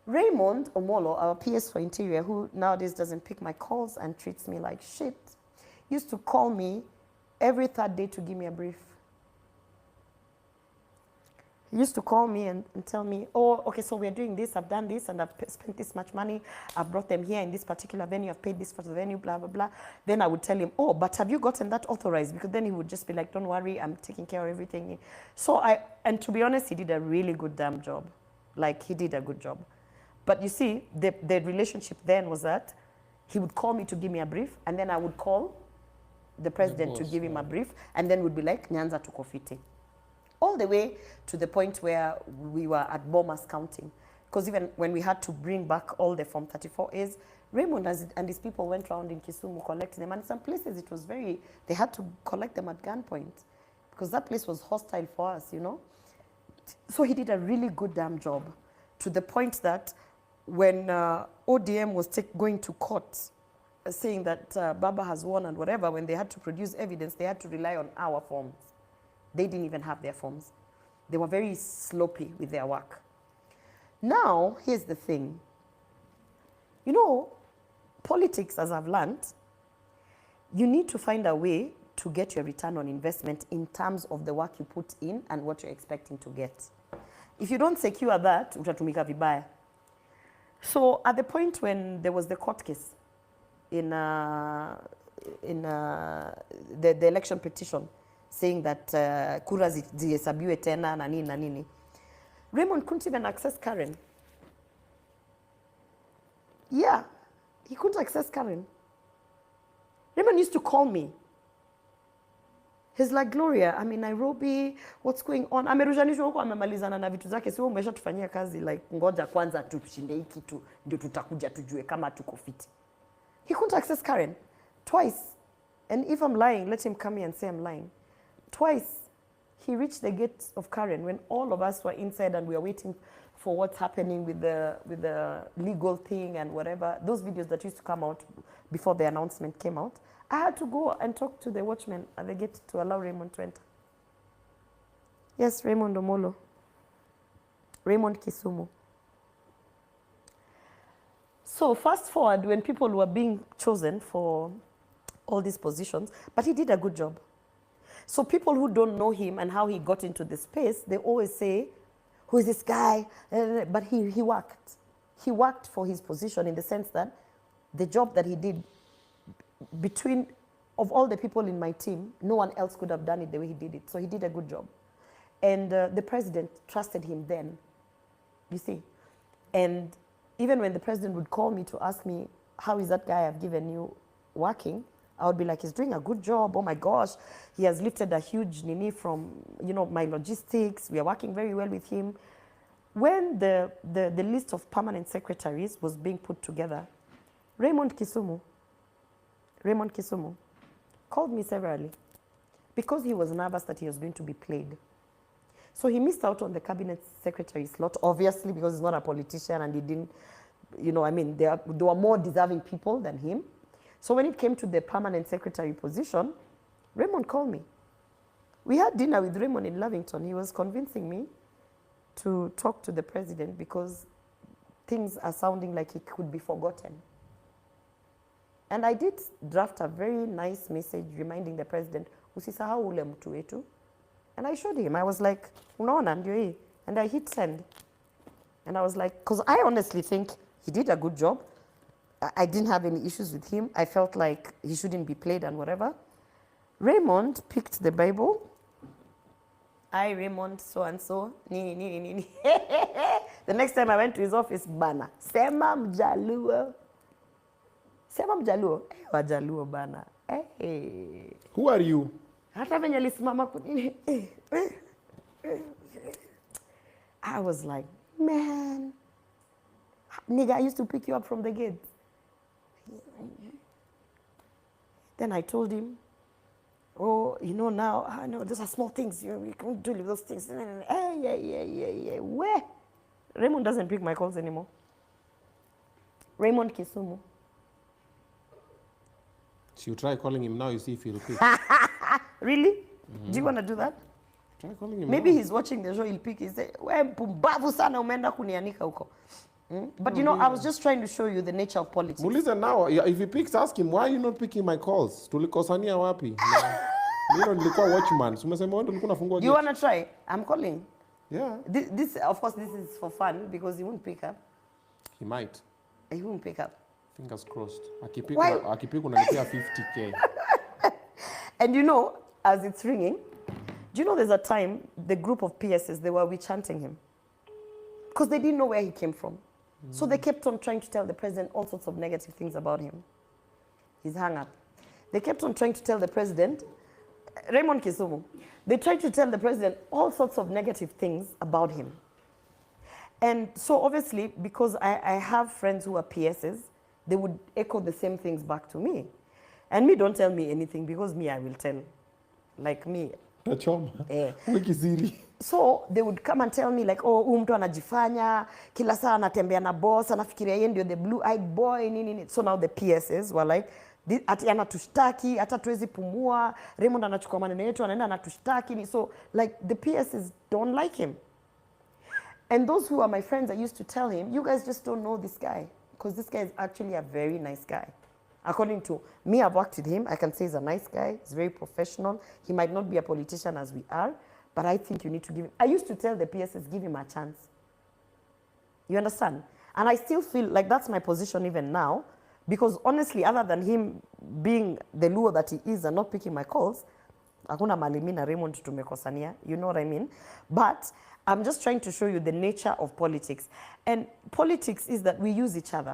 Raymond Omollo, our PS for Interior, who nowadays doesn't pick my calls and treats me like shit, used to call me every third day to give me a brief. He used to call me and tell me, oh, okay, so we're doing this, I've done this, and I've spent this much money. I've brought them here in this particular venue, I've paid this for the venue, blah, blah, blah. Then I would tell him, oh, but have you gotten that authorized? Because then he would just be like, don't worry, I'm taking care of everything. So and to be honest, he did a really good damn job. Like, he did a good job. But you see, the relationship then was that he would call me to give me a brief, and then I would call the president to give him a brief, and then would be like, Nyanza tuko fiti. All the way to the point where we were at Bomas counting. Because even when we had to bring back all the Form 34As, Raymond and his people went around in Kisumu collecting them. And in some places it was they had to collect them at gunpoint. Because that place was hostile for us, you know. So he did a really good damn job. To the point that when ODM was going to court, saying that Baba has won and whatever, when they had to produce evidence, they had to rely on our forms. They didn't even have their forms. They were very sloppy with their work. Now, here's the thing. You know, politics, as I've learned, you need to find a way to get your return on investment in terms of the work you put in and what you're expecting to get. If you don't secure that, utatumika vibaya. So at the point when there was the court case in the election petition, saying that kura zihesabiwe tena na nini na nini, Raymond couldn't even access Karen. Yeah, he couldn't access Karen. Raymond used to call me. He's like, Gloria, I'm in Nairobi, what's going on? Amerushanishwa huko amemalizana na vitu zake, si wewe umeshatufanyia kazi, like ngoja kwanza tushinde hii kitu ndio tutakuja tujue kama tuko fit. He couldn't access Karen twice. And if I'm lying, let him come here and say I'm lying. Twice, he reached the gate of Karen when all of us were inside and we were waiting for what's happening with the legal thing and whatever. Those videos that used to come out before the announcement came out, I had to go and talk to the watchman at the gate to allow Raymond to enter. Yes, Raymond Omollo. Raymond Kisumu. So fast forward when people were being chosen for all these positions, but he did a good job. So people who don't know him and how he got into the space, they always say, who is this guy? But he worked. He worked for his position in the sense that the job that he did, of all the people in my team, no one else could have done it the way he did it. So he did a good job. And the president trusted him then, you see. And even when the president would call me to ask me, how is that guy I've given you working? I would be like, he's doing a good job. Oh my gosh, he has lifted a huge nini from, you know, my logistics. We are working very well with him. When the list of permanent secretaries was being put together, Raymond Kisumu called me severally because he was nervous that he was going to be played. So he missed out on the cabinet secretary slot, obviously, because he's not a politician and he didn't, you know, I mean, there were more deserving people than him. So when it came to the permanent secretary position, Raymond called me. We had dinner with Raymond in Lavington. He was convincing me to talk to the president because things are sounding like he could be forgotten. And I did draft a very nice message reminding the president, usisahau ule mtu wetu. And I showed him. I was like, unaona ndio hii. And I hit send. And I was like, because I honestly think he did a good job. I didn't have any issues with him. I felt like he shouldn't be played and whatever. Raymond picked the Bible. I, Raymond, so-and-so, nini. The next time I went to his office, bana. Sema mjaluo. Wajaluo bana. Hey. Who are you? Hata venye alisimama kunini. I was like, man. Nigga, I used to pick you up from the gate. Then I told him, oh, you know, now, I know, those are small things. You can't do those things. Yeah. Where? Raymond doesn't pick my calls anymore. Raymond Kisumu. So you try calling him now, you see if he'll pick. Really? Do you want to do that? Try calling him Maybe now. He's watching the show, he'll pick. He'll say, we mpumbavu sana umeenda kunianika huko. But you know, I was just trying to show you the nature of politics. Muulize now, if he picks, ask him, why are you not picking my calls? Tulikosania wapi? Mimi nilikuwa watchman. Umesema wewe ulikuwa unafungua gate. You wanna try? I'm calling. Yeah. This, of course, this is for fun because he won't pick up. He might. He won't pick up. Fingers crossed. Akipika unalipia 50k. And you know, as it's ringing, do you know there's a time the group of PSs, they were chanting him because they didn't know where he came from. So they kept on trying to tell the president all sorts of negative things about him. He's hung up. They kept on trying to tell the president, Raymond Kisumu, they tried to tell the president all sorts of negative things about him. And so obviously, because I have friends who are PSs, they would echo the same things back to me. And me, don't tell me anything because me, I will tell. Like me. Wiki siri. So they would come and tell me like, oh, mtu anajifanya, kila saa anatembea na boss, anafikiria yeye ndio the blue-eyed boy, nini. So now the PSs were like, ati anatushtaki, hata tuwezi pumua, Raymond anachukua maneno yetu, anaenda anatushtaki. So like the PSs don't like him. And those who are my friends, I used to tell him, you guys just don't know this guy. Because this guy is actually a very nice guy. According to me, I've worked with him. I can say he's a nice guy. He's very professional. He might not be a politician as we are, but I think you need to give him. I used to tell the PSs, give him a chance. You understand? And I still feel like that's my position even now, because honestly, other than him being the Luo that he is and not picking my calls, hakuna mali mimi na Raymond tumekosania. You know what I mean? But I'm just trying to show you the nature of politics. And politics is that we use each other.